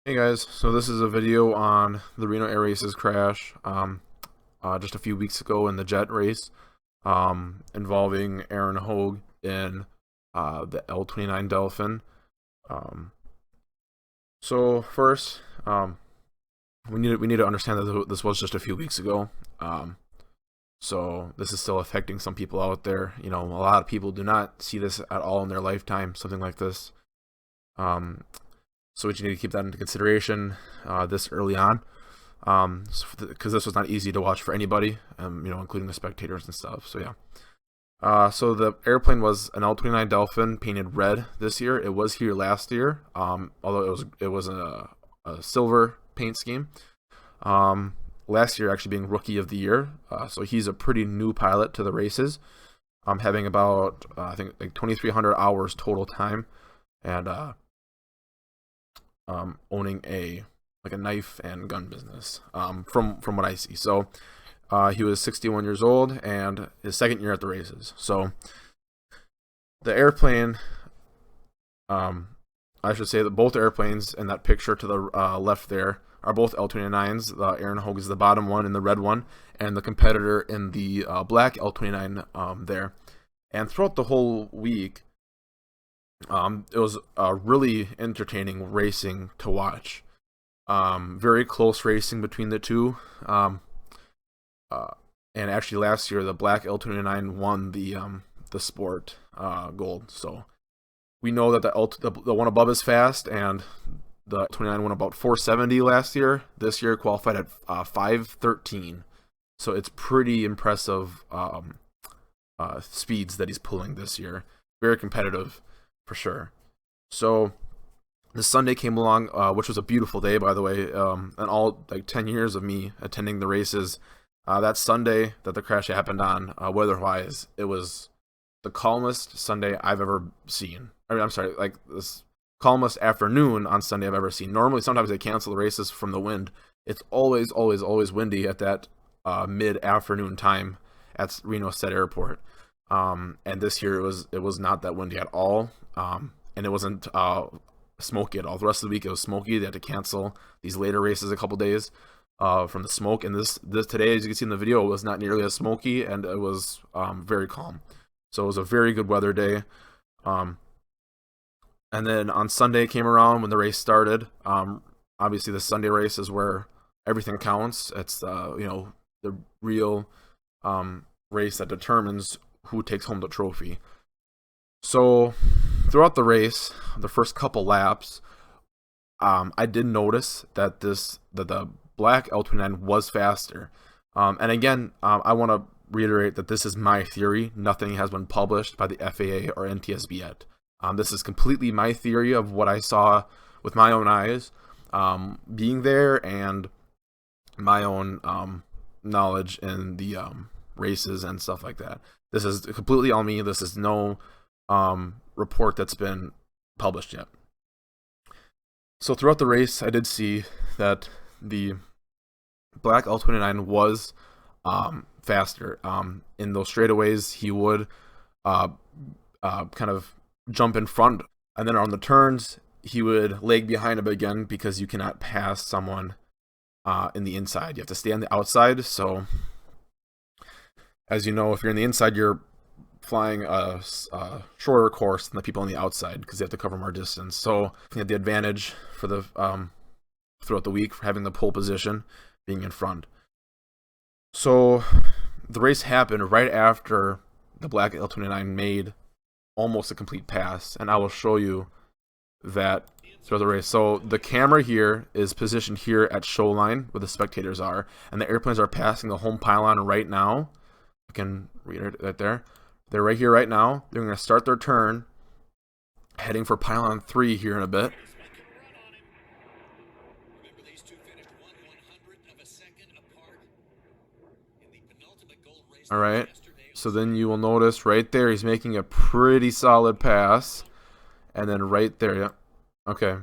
Hey guys, so this is a video on the Reno Air Races crash just a few weeks ago in the jet race involving Aaron Hogue in the L-29 Dolphin. Um, so first, we need to understand that this was just a few weeks ago. So this is still affecting some people out there. You know, a lot of people do not see this at all in their lifetime, something like this. So we need to keep that into consideration this early on, because this was not easy to watch for anybody, including the spectators and stuff. So yeah. So the airplane was an L-29 Dolphin painted red this year. It was here last year, although it was a silver paint scheme. Last year actually being Rookie of the Year. So he's a pretty new pilot to the races, having about I think like 2,300 hours total time, and owning a knife and gun business, from what I see. So he was 61 years old and his second year at the races. So the airplane, I should say that both airplanes in that picture to the left there are both L-29s. Aaron Hogue is the bottom one and the red one, and the competitor in the black L-29 there. And throughout the whole week, it was really entertaining racing to watch. Very close racing between the two. And actually last year the black L-29 won the sport gold. So we know that the one above is fast, and the L-29 went about 470 last year. This year qualified at 513. So it's pretty impressive speeds that he's pulling this year. Very competitive, for sure. So the Sunday came along, which was a beautiful day, by the way. And all 10 years of me attending the races, that Sunday that the crash happened on, weather-wise, it was the calmest Sunday I've ever seen. I mean, I'm sorry, this calmest afternoon on Sunday I've ever seen. Normally, sometimes they cancel the races from the wind. It's always, always, always windy at that mid-afternoon time at Reno State Airport. And this year it was not that windy at all. And it wasn't smoky at all. The rest of the week it was smoky. They had to cancel these later races a couple days from the smoke. And this today, as you can see in the video, it was not nearly as smoky, and it was very calm. So it was a very good weather day. And then on Sunday came around when the race started. Obviously the Sunday race is where everything counts. It's the real race that determines who takes home the trophy. So throughout the race, the first couple laps, I did notice that the black L-29 was faster. And again, I want to reiterate that this is my theory. Nothing has been published by the FAA or NTSB yet. This is completely my theory of what I saw with my own eyes, being there, and my own knowledge in the races and stuff like that. This is completely on me. This is no report that's been published yet. So throughout the race, I did see that the black L-29 was faster. In those straightaways, he would kind of jump in front, and then on the turns, he would lag behind him again, because you cannot pass someone in the inside. You have to stay on the outside. So as you know, if you're in the inside, you're flying a shorter course than the people on the outside, because they have to cover more distance. So he had the advantage for the throughout the week for having the pole position, being in front. So the race happened right after the black L-29 made almost a complete pass, and I will show you that throughout the race. So the camera here is positioned here at show line where the spectators are, and the airplanes are passing the home pylon right now. You can read it right there. They're right here right now. They're going to start their turn, heading for pylon 3 here in a bit. All right. So then you will notice right there, he's making a pretty solid pass. And then right there, yeah. Okay.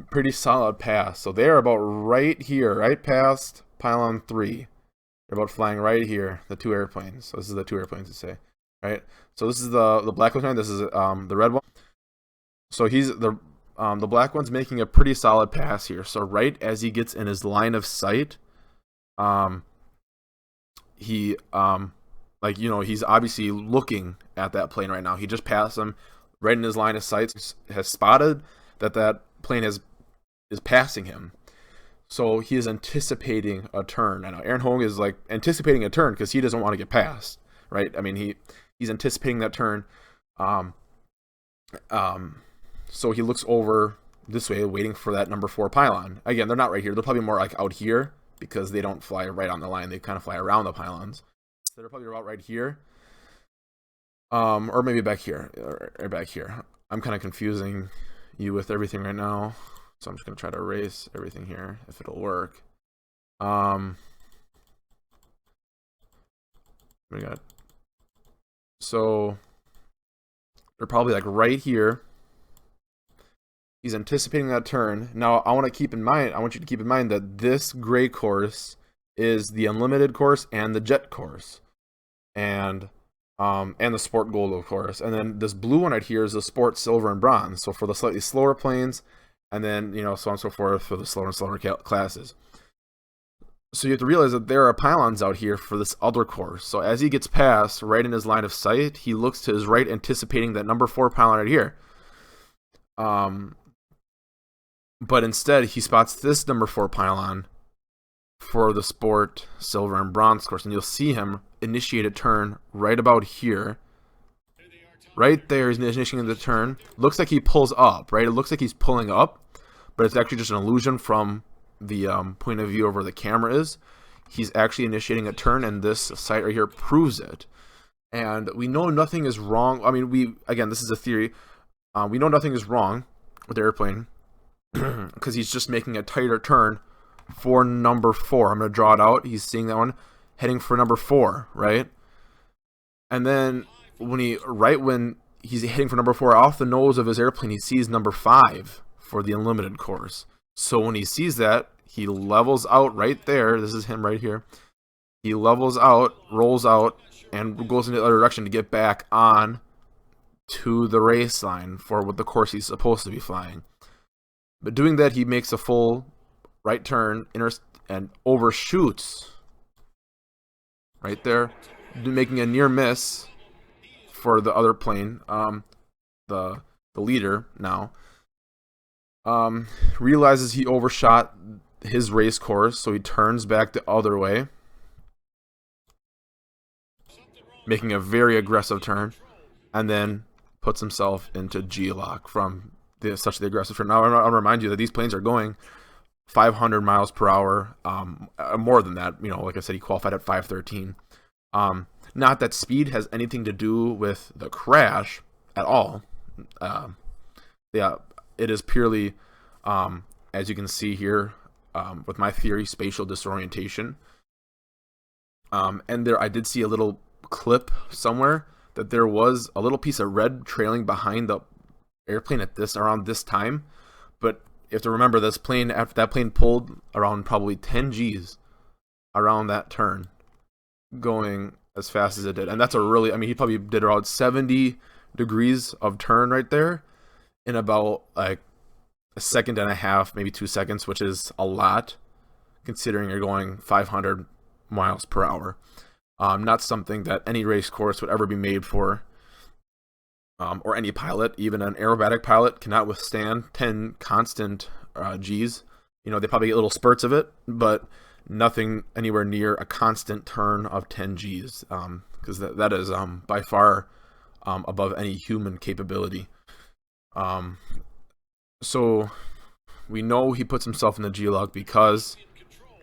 Pretty solid pass. So they're about right here, right past pylon 3. They're about flying right here, the two airplanes. So this is the two airplanes to say. Right? So this is the black one, this is the red one. So he's the the black one's making a pretty solid pass here. So right as he gets in his line of sight, he like, you know, he's obviously looking at that plane right now. He just passed him right in his line of sight, has spotted that plane is passing him. So he is anticipating a turn. I know Aaron Hong is like anticipating a turn because he doesn't want to get passed, right? I mean, he's anticipating that turn. So he looks over this way, waiting for that number 4 pylon. Again, they're not right here. They're probably more like out here because they don't fly right on the line. They kind of fly around the pylons. So they're probably about right here. Or maybe back here, or back here. I'm kind of confusing you with everything right now. So I'm just going to try to erase everything here, if it'll work. We got, so they're probably like right here. He's anticipating that turn. Now I want you to keep in mind that this gray course is the unlimited course and the jet course, and the sport gold, of course. And then this blue one right here is the sport silver and bronze. So for the slightly slower planes, and then, you know, so on and so forth for the slower and slower classes. So you have to realize that there are pylons out here for this other course. So as he gets past, right in his line of sight, he looks to his right, anticipating that number 4 pylon right here. But instead, he spots this number 4 pylon for the sport silver and bronze course, and you'll see him initiate a turn right about here. Right there, he's initiating the turn. Looks like he pulls up, right? It looks like he's pulling up, but it's actually just an illusion from the point of view of where the camera is. He's actually initiating a turn, and this site right here proves it. And we know nothing is wrong. I mean, again, this is a theory. We know nothing is wrong with the airplane because he's just making a tighter turn for number 4. I'm going to draw it out. He's seeing that one, heading for number 4, right? And then when he's heading for number 4, off the nose of his airplane, he sees number 5 for the unlimited course. So when he sees that, he levels out right there. This is him right here. He levels out, rolls out, and goes in the other direction to get back on to the race line for what the course he's supposed to be flying. But doing that, he makes a full right turn and overshoots right there, making a near miss for the other plane, the leader now. Realizes he overshot his race course, so he turns back the other way, making a very aggressive turn, and then puts himself into G-lock from such the aggressive turn. Now, I'll remind you that these planes are going 500 miles per hour, more than that. You know, like I said, he qualified at 513. Not that speed has anything to do with the crash at all. Yeah, it is purely, as you can see here, with my theory, spatial disorientation. And there, I did see a little clip somewhere that there was a little piece of red trailing behind the airplane at around this time. But you have to remember, this plane, after that plane pulled around probably 10 G's around that turn, going as fast as it did. And that's he probably did around 70 degrees of turn right there in about like a second and a half, maybe 2 seconds, which is a lot considering you're going 500 miles per hour. Not something that any race course would ever be made for, or any pilot. Even an aerobatic pilot cannot withstand 10 constant G's. You know, they probably get little spurts of it, but nothing anywhere near a constant turn of 10 G's, because that is by far above any human capability. So we know he puts himself in the G-log because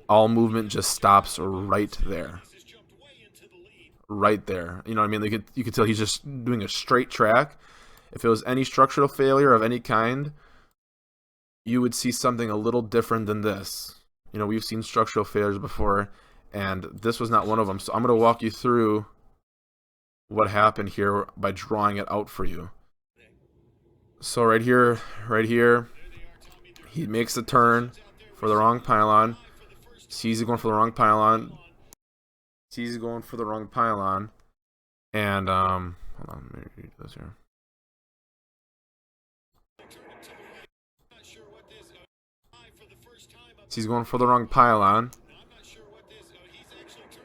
all movement just stops right there. Right there. You know what I mean? You could tell he's just doing a straight track. If it was any structural failure of any kind, you would see something a little different than this. You know, we've seen structural failures before, and this was not one of them. So I'm going to walk you through what happened here by drawing it out for you. So right here, he makes the turn for the wrong pylon. Sees it going for the wrong pylon. And hold on, let me read this here. So he's going for the wrong pylon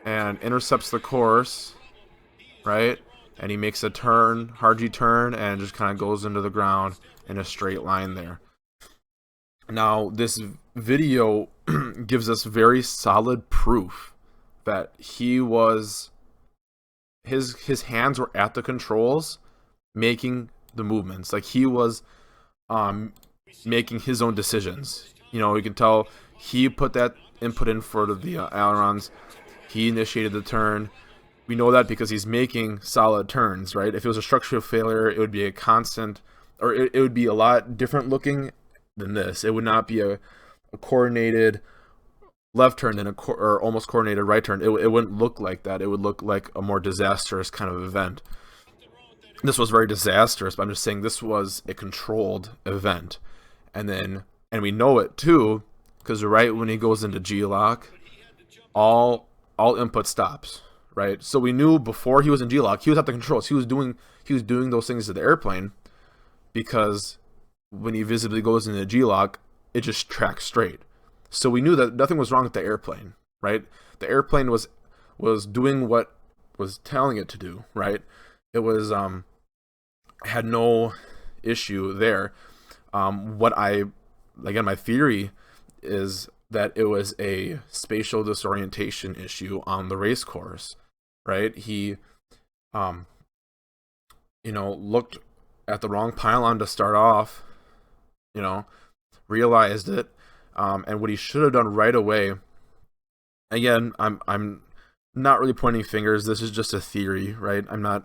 and intercepts the course, right? And he makes a turn, hard G turn, and just kind of goes into the ground in a straight line there. Now, this video gives us very solid proof that he was his hands were at the controls, making the movements. Like he was making his own decisions. You know, you can tell he put that input in for the ailerons. He initiated the turn. We know that because he's making solid turns, right? If it was a structural failure, it would be a constant, or it would be a lot different looking than this. It would not be a coordinated left turn and or almost coordinated right turn. It wouldn't look like that. It would look like a more disastrous kind of event. This was very disastrous, but I'm just saying this was a controlled event. And we know it too, because right when he goes into G-lock, all input stops. Right, so we knew before he was in G-lock, he was at the controls. He was doing those things to the airplane, because when he visibly goes into G-lock, it just tracks straight. So we knew that nothing was wrong with the airplane. Right, the airplane was doing what was telling it to do. Right, it was had no issue there. My theory is that it was a spatial disorientation issue on the race course, right? He, looked at the wrong pylon to start off, realized it, and what he should have done right away. Again, I'm not really pointing fingers. This is just a theory, right? I'm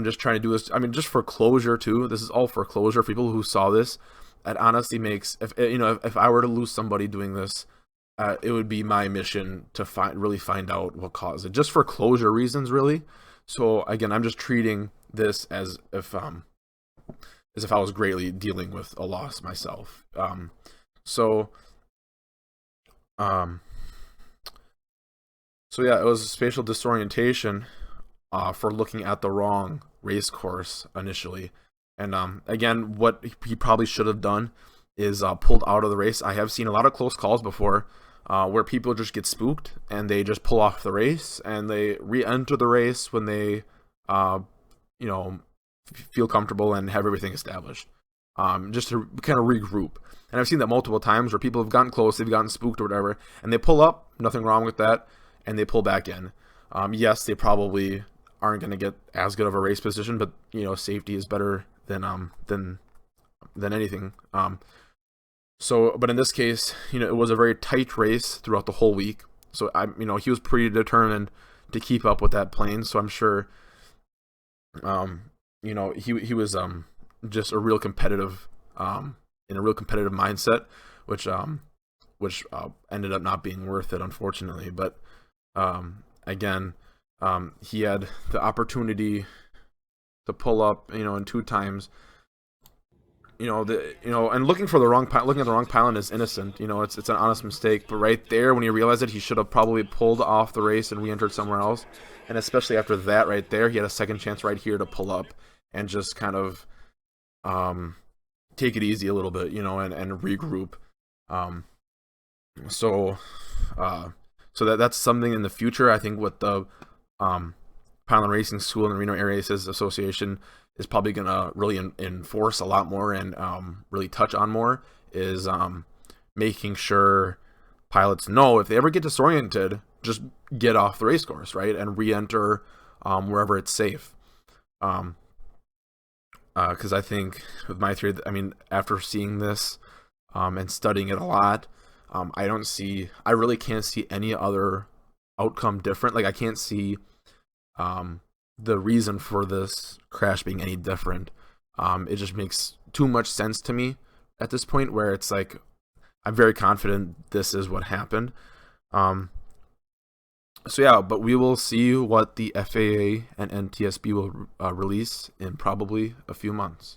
just trying to do this. I mean, just for closure too. This is all for closure. For people who saw this, it honestly makes, if I were to lose somebody doing this, it would be my mission to really find out what caused it, just for closure reasons, really. So again, I'm just treating this as if I was greatly dealing with a loss myself. So yeah, it was spatial disorientation for looking at the wrong race course initially. And again, what he probably should have done is pulled out of the race. I have seen a lot of close calls before where people just get spooked and they just pull off the race and they re-enter the race when they, feel comfortable and have everything established, just to kind of regroup. And I've seen that multiple times where people have gotten close, they've gotten spooked or whatever, and they pull up, nothing wrong with that, and they pull back in. Yes, they probably aren't going to get as good of a race position, but safety is better than anything. But in this case, it was a very tight race throughout the whole week. So he was pretty determined to keep up with that plane. So I'm sure, he was just a real competitive, in a real competitive mindset, which ended up not being worth it, unfortunately. But again, he had the opportunity to pull up, in 2 times, and looking at the wrong pylon is innocent. It's an honest mistake. But right there, when he realized it, he should have probably pulled off the race and re-entered somewhere else. And especially after that, right there, he had a second chance right here to pull up and just kind of take it easy a little bit, and regroup. So that's something in the future. I think what the Pylon Racing School and the Reno Air Aces Association is probably going to really enforce a lot more and really touch on more is making sure pilots know if they ever get disoriented, just get off the race course, right, and re-enter wherever it's safe. Because I think with my theory, after seeing this and studying it a lot, I really can't see any other outcome different. Like I can't see the reason for this crash being any different. It just makes too much sense to me at this point, where it's like I'm very confident this is what happened. So yeah, but we will see what the FAA and NTSB will release in probably a few months.